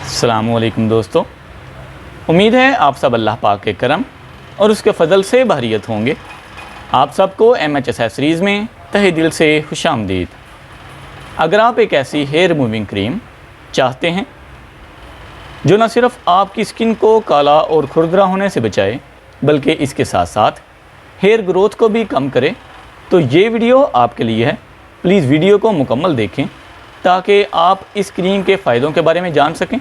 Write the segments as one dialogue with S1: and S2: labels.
S1: अस्सलामुअलैकुम दोस्तों, उम्मीद है आप सब अल्लाह पाक के करम और उसके फ़ज़ल से बहरियत होंगे। आप सबको MH एक्सेसरीज़ में तहे दिल से खुशामदीद। अगर आप एक ऐसी हेयर रिमूविंग क्रीम चाहते हैं जो न सिर्फ़ आपकी स्किन को काला और खुरदरा होने से बचाए बल्कि इसके साथ साथ हेयर ग्रोथ को भी कम करे, तो ये वीडियो आपके लिए है। प्लीज़ वीडियो को मुकम्मल देखें ताकि आप इस क्रीम के फ़ायदों के बारे में जान सकें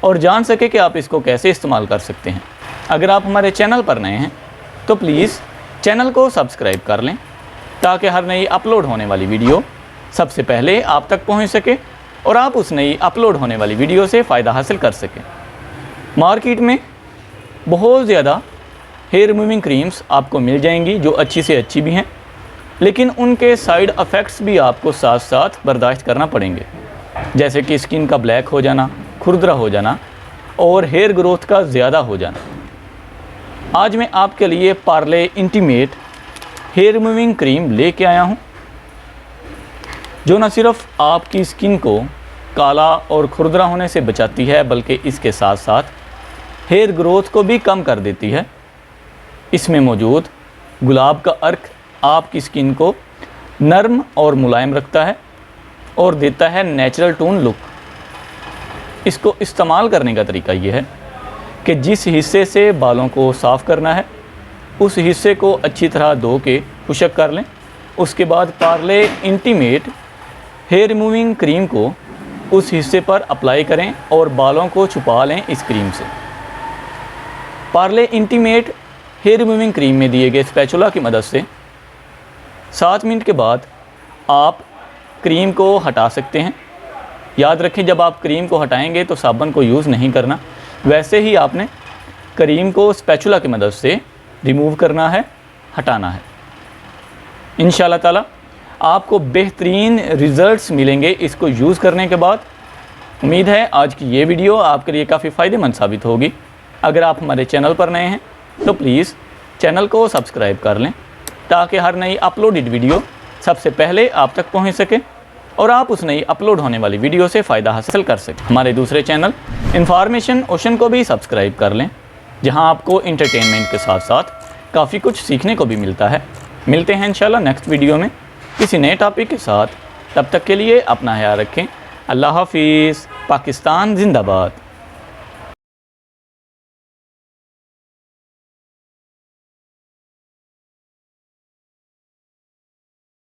S1: और जान सकें कि आप इसको कैसे इस्तेमाल कर सकते हैं। अगर आप हमारे चैनल पर नए हैं तो प्लीज़ चैनल को सब्सक्राइब कर लें ताकि हर नई अपलोड होने वाली वीडियो सबसे पहले आप तक पहुंच सके और आप उस नई अपलोड होने वाली वीडियो से फ़ायदा हासिल कर सकें। मार्केट में बहुत ज़्यादा हेयर रिमूविंग क्रीम्स आपको मिल जाएंगी जो अच्छी से अच्छी भी हैं, लेकिन उनके साइड इफ़ेक्ट्स भी आपको साथ साथ बर्दाश्त करना पड़ेंगे, जैसे कि स्किन का ब्लैक हो जाना, खुरदरा हो जाना और हेयर ग्रोथ का ज़्यादा हो जाना। आज मैं आपके लिए Parle intimate hair removing cream लेके आया हूँ जो न सिर्फ आपकी स्किन को काला और खुरदरा होने से बचाती है बल्कि इसके साथ साथ हेयर ग्रोथ को भी कम कर देती है। इसमें मौजूद गुलाब का अर्क आपकी स्किन को नरम और मुलायम रखता है और देता है नेचुरल टोन लुक। इसको इस्तेमाल करने का तरीका ये है कि जिस हिस्से से बालों को साफ़ करना है उस हिस्से को अच्छी तरह धो के खुशक कर लें। उसके बाद Parle intimate hair removing cream को उस हिस्से पर अप्लाई करें और बालों को छुपा लें इस क्रीम से। Parle intimate hair removing cream में दिए गए स्पैचुला की मदद से 7 मिनट के बाद आप क्रीम को हटा सकते हैं। याद रखें, जब आप क्रीम को हटाएंगे तो साबुन को यूज़ नहीं करना, वैसे ही आपने क्रीम को स्पैचुला की मदद से रिमूव करना है, हटाना है। इंशाल्लाह ताला आपको बेहतरीन रिज़ल्ट्स मिलेंगे इसको यूज़ करने के बाद। उम्मीद है आज की ये वीडियो आपके लिए काफ़ी फ़ायदेमंद साबित होगी। अगर आप हमारे चैनल पर नए हैं तो प्लीज़ चैनल को सब्सक्राइब कर लें ताकि हर नई अपलोडेड वीडियो सबसे पहले आप तक पहुंच सके और आप उस नई अपलोड होने वाली वीडियो से फ़ायदा हासिल कर सकें। हमारे दूसरे चैनल इन्फॉर्मेशन ओशन को भी सब्सक्राइब कर लें, जहां आपको इंटरटेनमेंट के साथ साथ काफ़ी कुछ सीखने को भी मिलता है। मिलते हैं इंशाल्लाह नेक्स्ट वीडियो में किसी नए टॉपिक के साथ। तब तक के लिए अपना ख्याल रखें। अल्लाह हाफिज़। पाकिस्तान जिंदाबाद।